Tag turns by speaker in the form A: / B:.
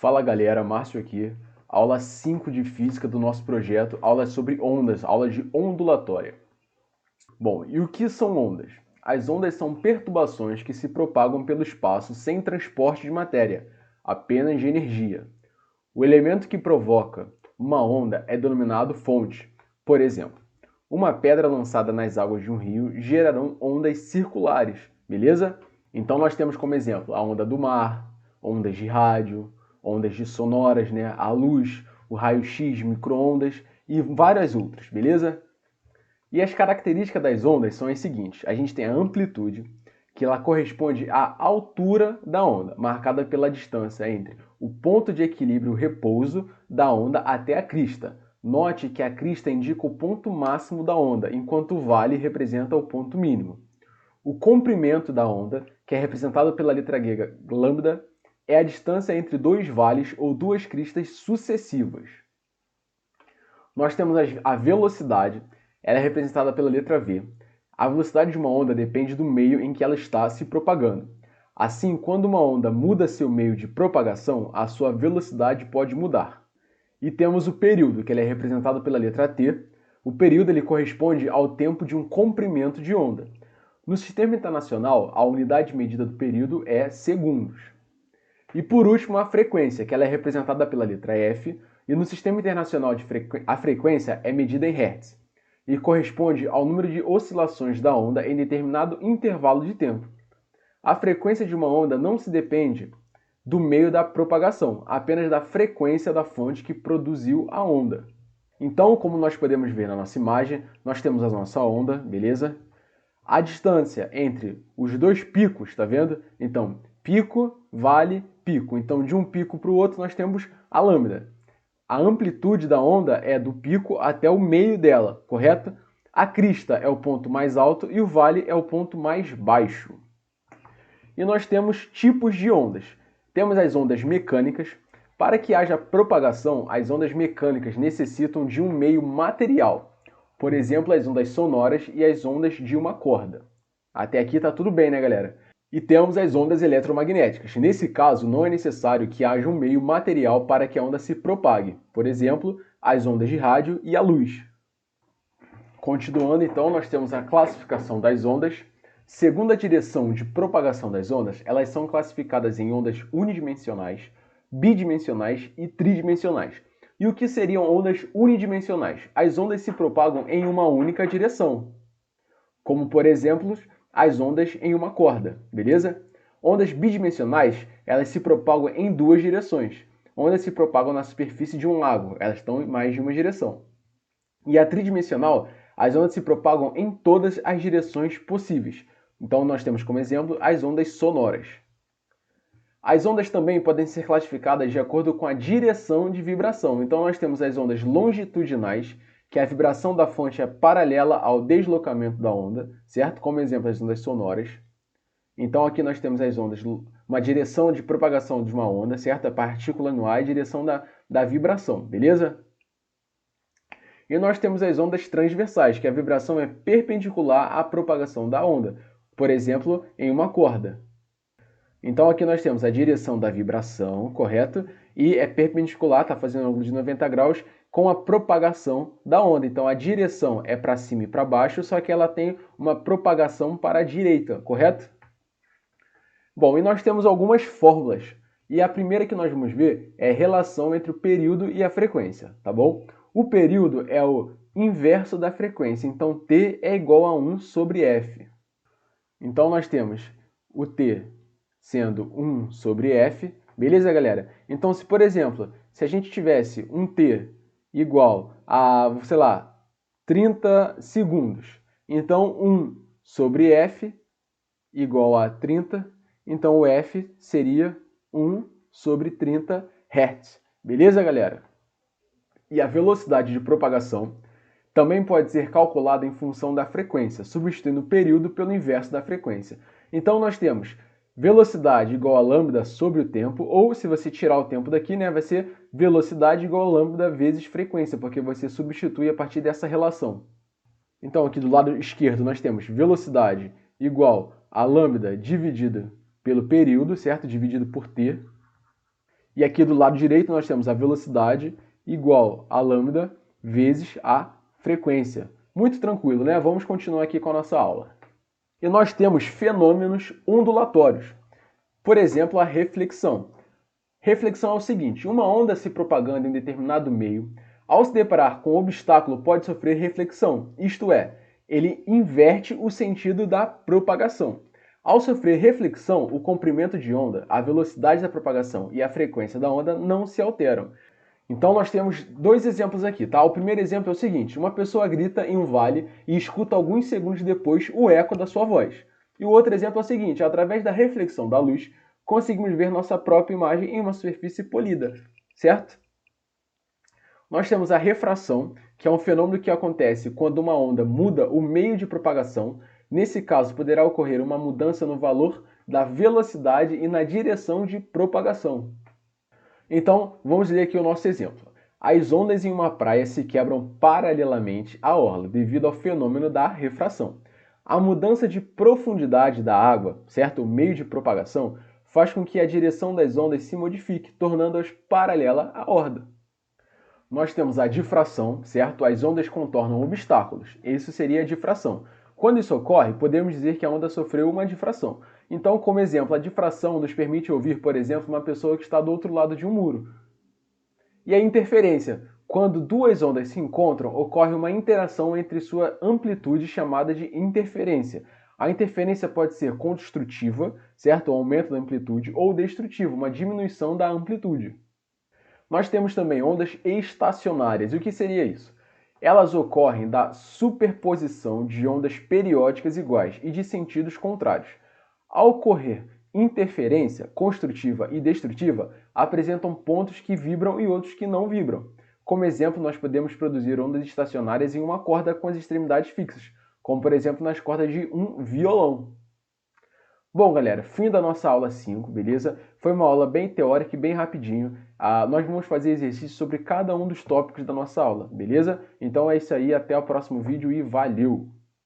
A: Fala galera, Márcio aqui. Aula 5 de Física do nosso projeto, aulas sobre ondas, aulas de ondulatória. Bom, e o que são ondas? As ondas são perturbações que se propagam pelo espaço sem transporte de matéria, apenas de energia. O elemento que provoca uma onda é denominado fonte. Por exemplo, uma pedra lançada nas águas de um rio gerarão ondas circulares, beleza? Então nós temos como exemplo a onda do mar, ondas de rádio, ondas de sonoras, né? A luz, o raio-x, micro-ondas e várias outras, beleza? E as características das ondas são as seguintes. A gente tem a amplitude, que ela corresponde à altura da onda, marcada pela distância entre o ponto de equilíbrio repouso da onda até a crista. Note que a crista indica o ponto máximo da onda, enquanto o vale representa o ponto mínimo. O comprimento da onda, que é representado pela letra grega lambda, é a distância entre dois vales ou duas cristas sucessivas. Nós temos a velocidade, ela é representada pela letra V. A velocidade de uma onda depende do meio em que ela está se propagando. Assim, quando uma onda muda seu meio de propagação, a sua velocidade pode mudar. E temos o período, que ele é representado pela letra T. O período ele corresponde ao tempo de um comprimento de onda. No sistema internacional, a unidade medida do período é segundos. E por último, a frequência, que ela é representada pela letra F, e no sistema internacional a frequência é medida em Hertz, e corresponde ao número de oscilações da onda em determinado intervalo de tempo. A frequência de uma onda não se depende do meio da propagação, apenas da frequência da fonte que produziu a onda. Então, como nós podemos ver na nossa imagem, nós temos a nossa onda, beleza? A distância entre os dois picos, tá vendo? Então, pico, vale, pico. Então, de um pico para o outro, nós temos a lambda. A amplitude da onda é do pico até o meio dela, correto? A crista é o ponto mais alto e o vale é o ponto mais baixo. E nós temos tipos de ondas. Temos as ondas mecânicas. Para que haja propagação, as ondas mecânicas necessitam de um meio material. Por exemplo, as ondas sonoras e as ondas de uma corda. Até aqui está tudo bem, né, galera? E temos as ondas eletromagnéticas. Nesse caso, não é necessário que haja um meio material para que a onda se propague. Por exemplo, as ondas de rádio e a luz. Continuando, então, nós temos a classificação das ondas. Segundo a direção de propagação das ondas, elas são classificadas em ondas unidimensionais, bidimensionais e tridimensionais. E o que seriam ondas unidimensionais? As ondas se propagam em uma única direção, como, por exemplo, as ondas em uma corda, beleza? Ondas bidimensionais, elas se propagam em duas direções. Ondas se propagam na superfície de um lago, elas estão em mais de uma direção. E a tridimensional, as ondas se propagam em todas as direções possíveis. Então, nós temos como exemplo as ondas sonoras. As ondas também podem ser classificadas de acordo com a direção de vibração. Então, nós temos as ondas longitudinais, que a vibração da fonte é paralela ao deslocamento da onda, certo? Como exemplo, as ondas sonoras. Então, aqui nós temos as ondas, uma direção de propagação de uma onda, certo? A partícula no ar e a direção da vibração, beleza? E nós temos as ondas transversais, que a vibração é perpendicular à propagação da onda, por exemplo, em uma corda. Então aqui nós temos a direção da vibração, correto? E é perpendicular, está fazendo um ângulo de 90 graus, com a propagação da onda. Então a direção é para cima e para baixo, só que ela tem uma propagação para a direita, correto? Bom, e nós temos algumas fórmulas. E a primeira que nós vamos ver é a relação entre o período e a frequência, tá bom? O período é o inverso da frequência, então T é igual a 1 sobre F. Então nós temos o T sendo 1 sobre F, beleza, galera? Então, se por exemplo, se a gente tivesse um T igual a, sei lá, 30 segundos, então 1 sobre F igual a 30, então o F seria 1 sobre 30 Hz, beleza, galera? E a velocidade de propagação também pode ser calculada em função da frequência, substituindo o período pelo inverso da frequência. Então nós temos velocidade igual a lambda sobre o tempo, ou se você tirar o tempo daqui, né, vai ser velocidade igual a lambda vezes frequência, porque você substitui a partir dessa relação. Então aqui do lado esquerdo nós temos velocidade igual a lambda dividida pelo período, certo? Dividido por t. E aqui do lado direito nós temos a velocidade igual a lambda vezes a frequência. Muito tranquilo, né? Vamos continuar aqui com a nossa aula. E nós temos fenômenos ondulatórios. Por exemplo, a reflexão. Reflexão é o seguinte: uma onda se propagando em determinado meio, ao se deparar com um obstáculo, pode sofrer reflexão, isto é, ele inverte o sentido da propagação. Ao sofrer reflexão, o comprimento de onda, a velocidade da propagação e a frequência da onda não se alteram. Então nós temos dois exemplos aqui, tá? O primeiro exemplo é o seguinte: uma pessoa grita em um vale e escuta alguns segundos depois o eco da sua voz. E o outro exemplo é o seguinte: através da reflexão da luz, conseguimos ver nossa própria imagem em uma superfície polida, certo? Nós temos a refração, que é um fenômeno que acontece quando uma onda muda o meio de propagação. Nesse caso, poderá ocorrer uma mudança no valor da velocidade e na direção de propagação. Então, vamos ler aqui o nosso exemplo. As ondas em uma praia se quebram paralelamente à orla, devido ao fenômeno da refração. A mudança de profundidade da água, certo? O meio de propagação, faz com que a direção das ondas se modifique, tornando-as paralela à orla. Nós temos a difração, certo? As ondas contornam obstáculos. Isso seria a difração. Quando isso ocorre, podemos dizer que a onda sofreu uma difração. Então, como exemplo, a difração nos permite ouvir, por exemplo, uma pessoa que está do outro lado de um muro. E a interferência. Quando duas ondas se encontram, ocorre uma interação entre sua amplitude chamada de interferência. A interferência pode ser construtiva, certo? O aumento da amplitude, ou destrutiva, uma diminuição da amplitude. Nós temos também ondas estacionárias. E o que seria isso? Elas ocorrem da superposição de ondas periódicas iguais e de sentidos contrários. Ao ocorrer interferência construtiva e destrutiva, apresentam pontos que vibram e outros que não vibram. Como exemplo, nós podemos produzir ondas estacionárias em uma corda com as extremidades fixas, como por exemplo nas cordas de um violão. Bom, galera, fim da nossa aula 5, beleza? Foi uma aula bem teórica e bem rapidinho. Nós vamos fazer exercícios sobre cada um dos tópicos da nossa aula, beleza? Então é isso aí, até o próximo vídeo e valeu!